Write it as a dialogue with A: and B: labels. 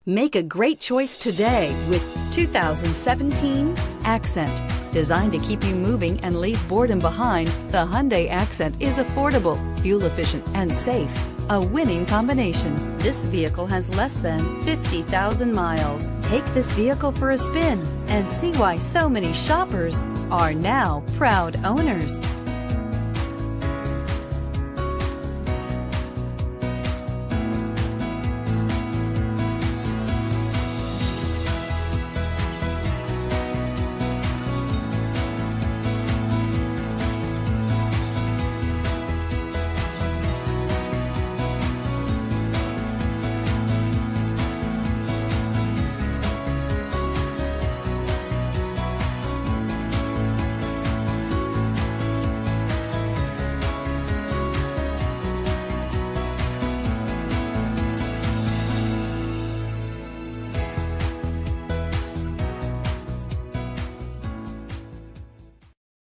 A: Make a great choice today with 2017 Accent. Designed to keep you moving and leave boredom behind, the Hyundai Accent is affordable, fuel efficient, and safe. A winning combination. This vehicle has less than 50,000 miles. Take this vehicle for a spin and see why so many shoppers are now proud owners.